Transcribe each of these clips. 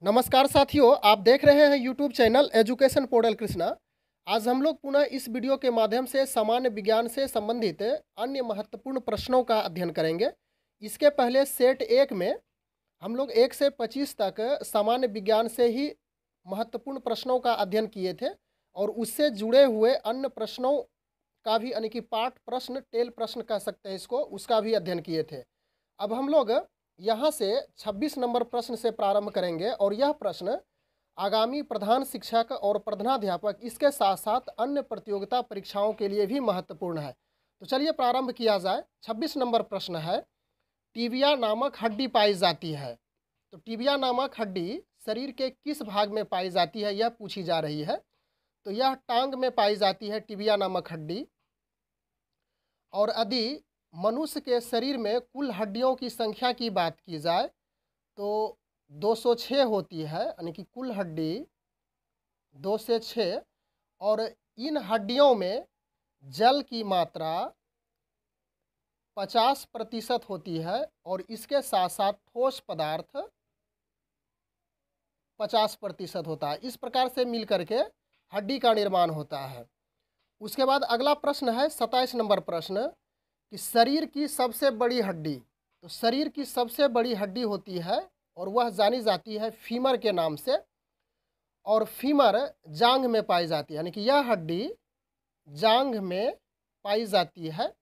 नमस्कार साथियों, आप देख रहे हैं YouTube channel education portal Krishna. आज हम लोग पुनः इस वीडियो के माध्यम से सामान्य विज्ञान से संबंधित अन्य महत्वपूर्ण प्रश्नों का अध्ययन करेंगे। इसके पहले सेट 1 में हम लोग 1 से 25 तक सामान्य विज्ञान से ही महत्वपूर्ण प्रश्नों का अध्ययन किए थे और उससे जुड़े हुए अन्य प्रश्नों का भी यानी कि पाठ प्रश्न, टेल प्रश्न कह सकते हैं इसको, उसका भी अध्ययन किए थे। अब हम लोग यहाँ से 26 नंबर प्रश्न से प्रारंभ करेंगे और यह प्रश्न आगामी प्रधान शिक्षक और प्रधानाध्यापक इसके साथ साथ अन्य प्रतियोगिता परीक्षाओं के लिए भी महत्वपूर्ण है। तो चलिए प्रारंभ किया जाए। 26 नंबर प्रश्न है, टिबिया नामक हड्डी पाई जाती है। तो टिबिया नामक हड्डी शरीर के किस भाग में पाई जाती है, यह पूछी जा रही है। तो यह टांग में पाई जाती है टिबिया नामक हड्डी। और यदि मनुष्य के शरीर में कुल हड्डियों की संख्या की बात की जाए तो 206 होती है, यानी कि कुल हड्डी 2 से 6। और इन हड्डियों में जल की मात्रा 50% होती है और इसके साथ साथ ठोस पदार्थ 50% होता है। इस प्रकार से मिल करके हड्डी का निर्माण होता है। उसके बाद अगला प्रश्न है 27 नंबर प्रश्न कि शरीर की सबसे बड़ी हड्डी। तो शरीर की सबसे बड़ी हड्डी होती है और वह जानी जाती है फीमर के नाम से, और फीमर जांघ में पाई जाती है, यानी कि यह हड्डी जांघ में पाई जाती है।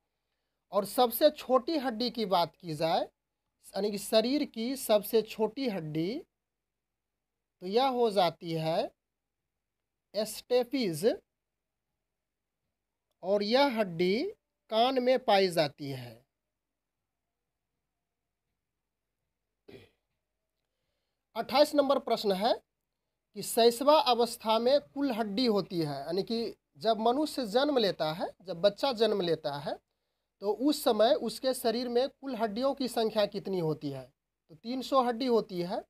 और सबसे छोटी हड्डी की बात की जाए, यानी कि शरीर की सबसे छोटी हड्डी, तो यह हो जाती है स्टेपीज, और यह हड्डी कान में पाई जाती है। 28 नंबर प्रश्न है कि शैशवा अवस्था में कुल हड्डी होती है, यानी कि जब मनुष्य जन्म लेता है, जब बच्चा जन्म लेता है तो उस समय उसके शरीर में कुल हड्डियों की संख्या कितनी होती है। तो 300 हड्डी होती है।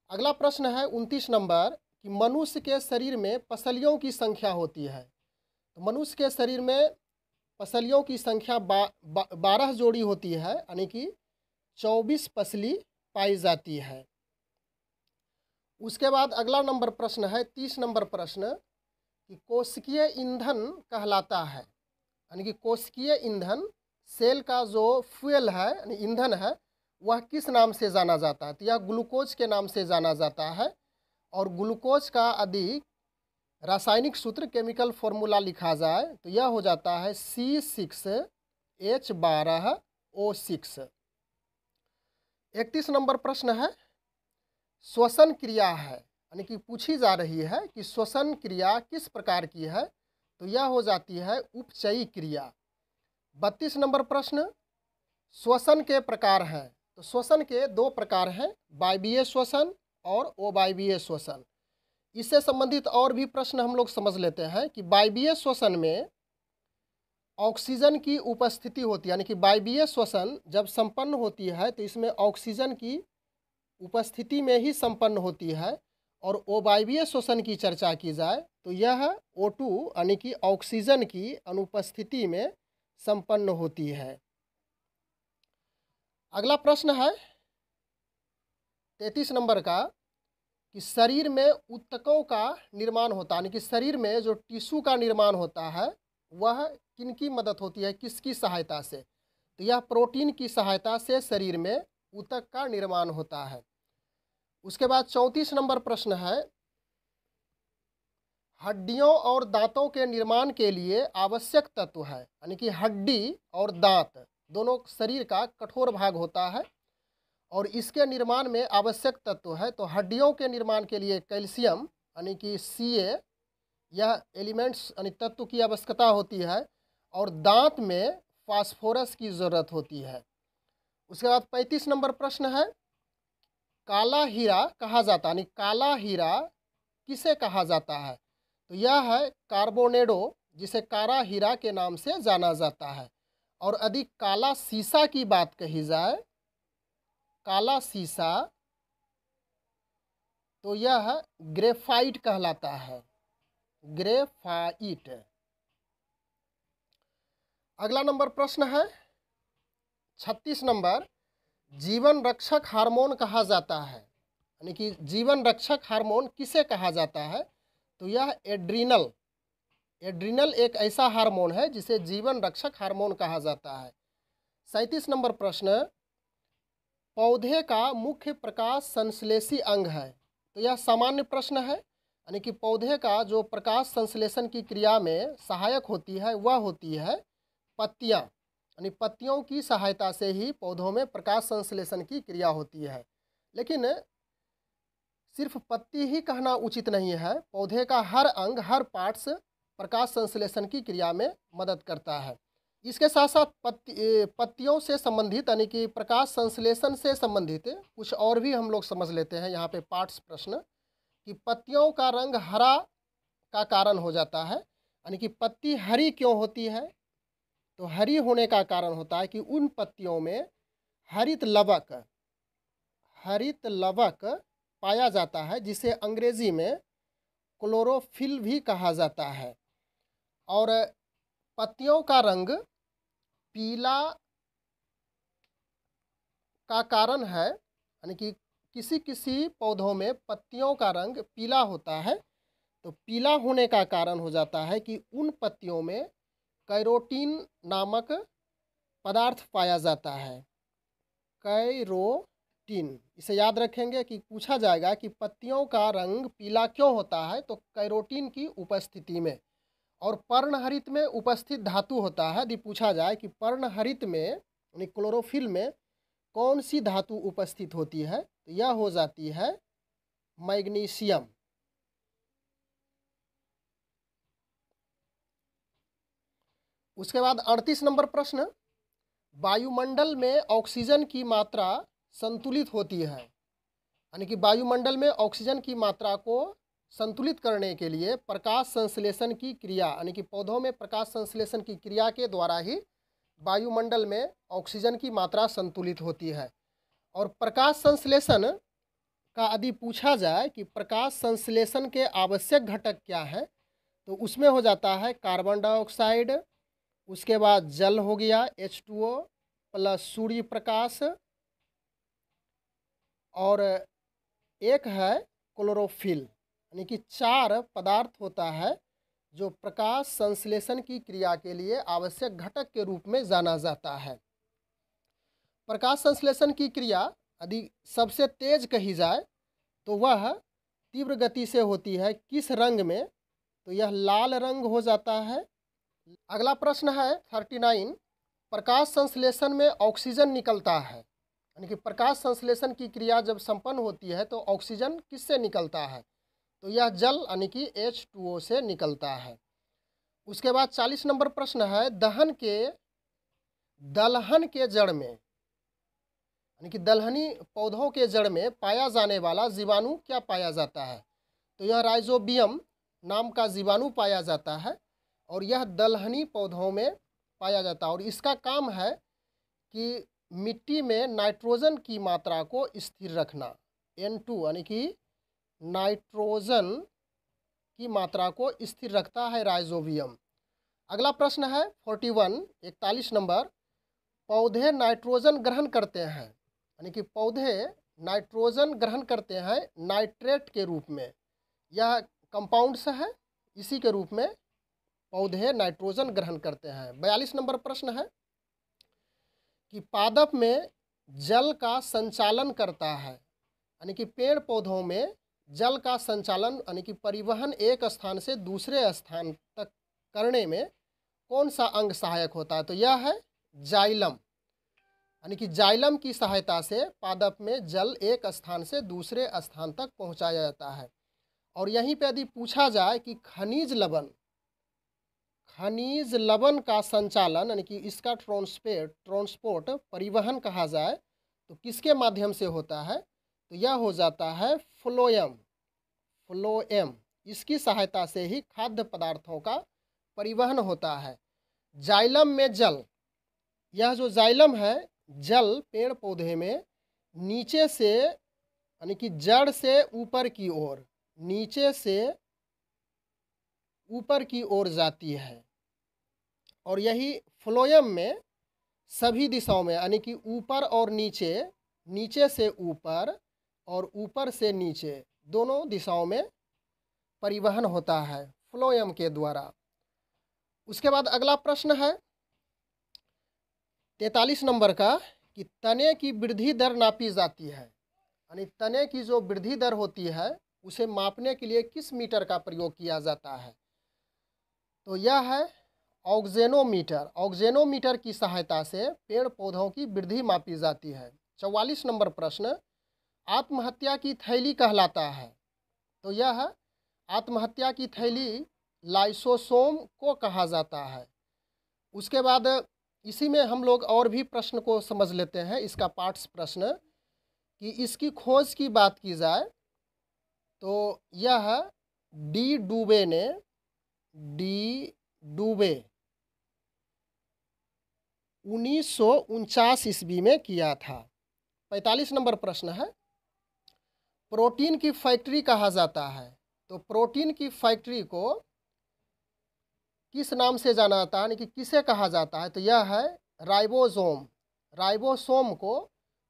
अगला प्रश्न है 29 नंबर कि मनुष्य के शरीर में पसलियों की संख्या होती है। तो मनुष्य के शरीर में पसलियों की संख्या 12 जोड़ी होती है, यानी कि 24 पसली पाई जाती है। उसके बाद अगला नंबर प्रश्न है 30 नंबर प्रश्न कि कोशिकीय ईंधन कहलाता है, यानी कि कोशिकीय ईंधन सेल का जो फ्यूल है, यानी ईंधन है, वह किस नाम से जाना जाता है। तो यह ग्लूकोज के नाम से जाना जाता है। और ग्लूकोज का यदि रासायनिक सूत्र, केमिकल फॉर्मूला लिखा जाए तो यह हो जाता है C6H12O6। 31 नंबर प्रश्न है श्वसन क्रिया है, यानी कि पूछी जा रही है कि श्वसन क्रिया किस प्रकार की है। तो यह हो जाती है उपचयी क्रिया। 32 नंबर प्रश्न श्वसन के प्रकार हैं। तो श्वसन के 2 प्रकार हैं, वायवीय श्वसन और अवायवीय श्वसन। इससे संबंधित और भी प्रश्न हम लोग समझ लेते हैं कि वायवीय श्वसन में ऑक्सीजन की उपस्थिति होती है, यानी कि वायवीय श्वसन जब संपन्न होती है तो इसमें ऑक्सीजन की उपस्थिति में ही संपन्न होती है। और अवायवीय श्वसन की चर्चा की जाए तो यह O2 यानी कि ऑक्सीजन की अनुपस्थिति में संपन्न होती है। अगला प्रश्न है 33 नंबर का कि शरीर में ऊतकों का निर्माण होता है, यानी कि शरीर में जो टिश्यू का निर्माण होता है वह किनकी मदद होती है, किसकी सहायता से। तो यह प्रोटीन की सहायता से शरीर में ऊतक का निर्माण होता है। उसके बाद 34 नंबर प्रश्न है हड्डियों और दांतों के निर्माण के लिए आवश्यक तत्व है, यानी कि हड्डी और दांत दोनों शरीर का कठोर भाग होता है और इसके निर्माण में आवश्यक तत्व है। तो हड्डियों के निर्माण के लिए कैल्शियम यानी कि Ca, यह एलिमेंट्स यानी तत्व की आवश्यकता होती है, और दांत में फास्फोरस की ज़रूरत होती है। उसके बाद 35 नंबर प्रश्न है काला हीरा कहा जाता है, यानी काला हीरा किसे कहा जाता है। तो यह है कार्बोनेडो, जिसे काला हीरा के नाम से जाना जाता है। और यदि काला सीसा की बात कही जाए, काला सीसा, तो यह ग्रेफाइट कहलाता है, ग्रेफाइट। अगला नंबर प्रश्न है 36 नंबर जीवन रक्षक हार्मोन कहा जाता है। यानी कि जीवन रक्षक हार्मोन किसे कहा जाता है? तो यह एड्रीनल, एड्रीनल एक ऐसा हार्मोन है जिसे जीवन रक्षक हार्मोन कहा जाता है। 37 नंबर प्रश्न, पौधे का मुख्य प्रकाश संश्लेषी अंग है। तो यह सामान्य प्रश्न है, यानी कि पौधे का जो प्रकाश संश्लेषण की क्रिया में सहायक होती है वह होती है पत्तियां, यानी पत्तियों की सहायता से ही पौधों में प्रकाश संश्लेषण की क्रिया होती है। लेकिन सिर्फ पत्ती ही कहना उचित नहीं है, पौधे का हर अंग, हर पार्ट्स प्रकाश संश्लेषण की क्रिया में मदद करता है। इसके साथ साथ पत्तियों से संबंधित, यानी कि प्रकाश संश्लेषण से संबंधित कुछ और भी हम लोग समझ लेते हैं यहाँ पे पार्ट्स प्रश्न, कि पत्तियों का रंग हरा का कारण हो जाता है। यानी कि पत्ती हरी क्यों होती है? तो हरी होने का कारण होता है कि उन पत्तियों में हरित लवक पाया जाता है, जिसे अंग्रेजी में क्लोरोफिल भी कहा जाता है। और पत्तियों का रंग पीला का कारण है, यानी कि किसी किसी पौधों में पत्तियों का रंग पीला होता है। तो पीला होने का कारण हो जाता है कि उन पत्तियों में कैरोटीन नामक पदार्थ पाया जाता है। कैरोटीन, इसे याद रखेंगे कि पूछा जाएगा कि पत्तियों का रंग पीला क्यों होता है, तो कैरोटीन की उपस्थिति में। और पर्णहरित में उपस्थित धातु होता है। यदि पूछा जाए कि पर्णहरित में यानी क्लोरोफिल में कौन सी धातु उपस्थित होती है, तो यह हो जाती है मैग्नीशियम। उसके बाद 38 नंबर प्रश्न, वायुमंडल में ऑक्सीजन की मात्रा संतुलित होती है। यानी कि वायुमंडल में ऑक्सीजन की मात्रा को संतुलित करने के लिए प्रकाश संश्लेषण की क्रिया, यानी कि पौधों में प्रकाश संश्लेषण की क्रिया के द्वारा ही वायुमंडल में ऑक्सीजन की मात्रा संतुलित होती है। और प्रकाश संश्लेषण का यदि पूछा जाए कि प्रकाश संश्लेषण के आवश्यक घटक क्या हैं, तो उसमें हो जाता है कार्बन डाइऑक्साइड, उसके बाद जल हो गया H2O प्लस सूर्य प्रकाश, और एक है क्लोरोफिल। यानी कि 4 पदार्थ होता है जो प्रकाश संश्लेषण की क्रिया के लिए आवश्यक घटक के रूप में जाना जाता है। प्रकाश संश्लेषण की क्रिया यदि सबसे तेज कही जाए तो वह तीव्र गति से होती है। किस रंग में? तो यह लाल रंग हो जाता है। अगला प्रश्न है 39, प्रकाश संश्लेषण में ऑक्सीजन निकलता है, यानी कि प्रकाश संश्लेषण की क्रिया जब संपन्न होती है तो ऑक्सीजन किससे निकलता है? तो यह जल यानी कि H2O से निकलता है। उसके बाद 40 नंबर प्रश्न है, दलहन के जड़ में, यानी कि दलहनी पौधों के जड़ में पाया जाने वाला जीवाणु क्या पाया जाता है? तो यह राइजोबियम नाम का जीवाणु पाया जाता है, और यह दलहनी पौधों में पाया जाता है। और इसका काम है कि मिट्टी में नाइट्रोजन की मात्रा को स्थिर रखना, N2 यानी कि नाइट्रोजन की मात्रा को स्थिर रखता है राइजोबियम। अगला प्रश्न है 41 नंबर, पौधे नाइट्रोजन ग्रहण करते हैं, यानी कि पौधे नाइट्रोजन ग्रहण करते हैं नाइट्रेट के रूप में। यह कंपाउंड्स है, इसी के रूप में पौधे नाइट्रोजन ग्रहण करते हैं। 42 नंबर प्रश्न है कि पादप में जल का संचालन करता है, यानी कि पेड़ पौधों में जल का संचालन यानी कि परिवहन एक स्थान से दूसरे स्थान तक करने में कौन सा अंग सहायक होता है? तो यह है जाइलम, यानी कि जाइलम की सहायता से पादप में जल एक स्थान से दूसरे स्थान तक पहुंचाया जाता है। और यहीं पे यदि पूछा जाए कि खनिज लवण का संचालन यानी कि इसका ट्रांसपोर्ट परिवहन कहा जाए तो किसके माध्यम से होता है? तो यह हो जाता है फ्लोएम। इसकी सहायता से ही खाद्य पदार्थों का परिवहन होता है। जाइलम में जल, यह जो जाइलम है, जल पेड़ पौधे में नीचे से यानी कि जड़ से ऊपर की ओर, नीचे से ऊपर की ओर जाती है। और यही फ्लोएम में सभी दिशाओं में यानी कि ऊपर और नीचे, नीचे से ऊपर और ऊपर से नीचे दोनों दिशाओं में परिवहन होता है फ्लोएम के द्वारा। उसके बाद अगला प्रश्न है 43 नंबर का कि तने की वृद्धि दर नापी जाती है, यानी तने की जो वृद्धि दर होती है उसे मापने के लिए किस मीटर का प्रयोग किया जाता है? तो यह है ऑक्जेनोमीटर। ऑक्जेनोमीटर की सहायता से पेड़ पौधों की वृद्धि मापी जाती है। 44 नंबर प्रश्न आत्महत्या की थैली कहलाता है। तो यह आत्महत्या की थैली लाइसोसोम को कहा जाता है। उसके बाद इसी में हम लोग और भी प्रश्न को समझ लेते हैं। इसका पार्ट्स प्रश्न कि इसकी खोज की बात की जाए तो यह डी डूबे ने 1949 ईस्वी में किया था। 45 नंबर प्रश्न है प्रोटीन की फैक्ट्री कहा जाता है। तो प्रोटीन की फैक्ट्री को किस नाम से जाना जाता है, यानी कि किसे कहा जाता है? तो यह है राइबोसोम। राइबोसोम को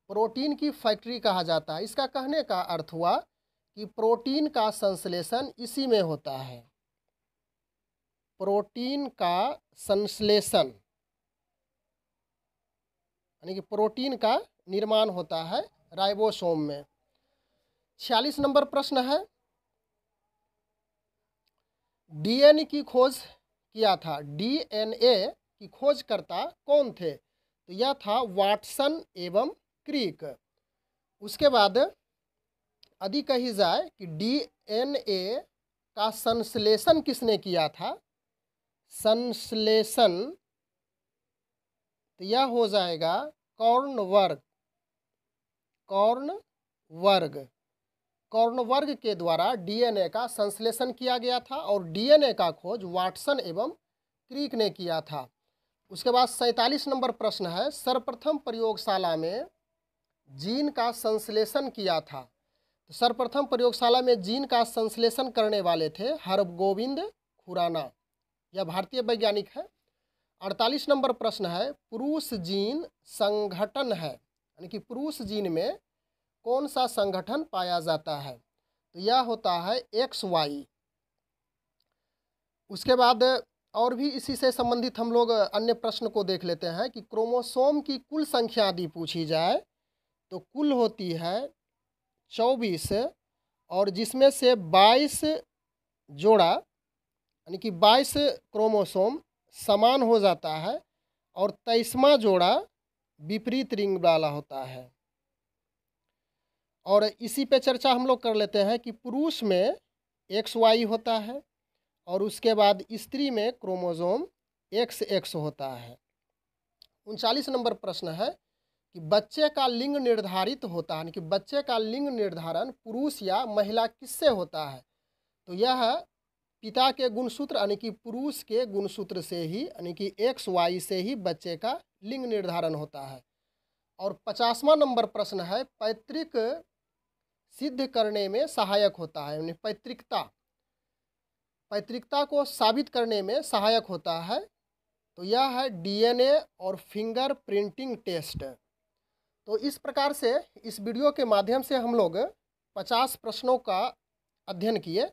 प्रोटीन की फैक्ट्री कहा जाता है। इसका कहने का अर्थ हुआ कि प्रोटीन का संश्लेषण इसी में होता है। प्रोटीन का संश्लेषण यानी कि प्रोटीन का निर्माण होता है राइबोसोम में। 46 नंबर प्रश्न है डीएनए की खोज किया था। डीएनए की खोजकर्ता कौन थे? तो यह था वाटसन एवं क्रिक। उसके बाद यदि कही जाए कि डीएनए का संश्लेषण किसने किया था? संश्लेषण तो यह हो जाएगा कॉर्नवर्ग। कॉर्नवर्ग के द्वारा डीएनए का संश्लेषण किया गया था और डीएनए का खोज वाटसन एवं क्रिक ने किया था। उसके बाद 47 नंबर प्रश्न है सर्वप्रथम प्रयोगशाला में जीन का संश्लेषण किया था। तो सर्वप्रथम प्रयोगशाला में जीन का संश्लेषण करने वाले थे हरगोविंद खुराना। यह भारतीय वैज्ञानिक है। 48 नंबर प्रश्न है पुरुष जीन संगठन है, यानी कि पुरुष जीन में कौन सा संगठन पाया जाता है? तो यह होता है XY। उसके बाद और भी इसी से संबंधित हम लोग अन्य प्रश्न को देख लेते हैं कि क्रोमोसोम की कुल संख्या यदि पूछी जाए तो कुल होती है 24 और जिसमें से 22 जोड़ा यानी कि 22 क्रोमोसोम समान हो जाता है और 23वां जोड़ा विपरीत रिंग वाला होता है। और इसी पे चर्चा हम लोग कर लेते हैं कि पुरुष में XY होता है और उसके बाद स्त्री में क्रोमोसोम XX होता है। 39 नंबर प्रश्न है कि बच्चे का लिंग निर्धारित होता है, यानी कि बच्चे का लिंग निर्धारण पुरुष या महिला किससे होता है? तो यह पिता के गुणसूत्र यानी कि पुरुष के गुणसूत्र से ही यानी कि XY से ही बच्चे का लिंग निर्धारण होता है। और 50वां नंबर प्रश्न है पैतृक सिद्ध करने में सहायक होता है, यानी पैतृकता को साबित करने में सहायक होता है। तो यह है डीएनए और फिंगर प्रिंटिंग टेस्ट। तो इस प्रकार से इस वीडियो के माध्यम से हम लोग 50 प्रश्नों का अध्ययन किए।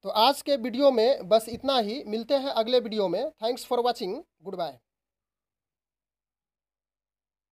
तो आज के वीडियो में बस इतना ही। मिलते हैं अगले वीडियो में। Thanks for watching. Good bye.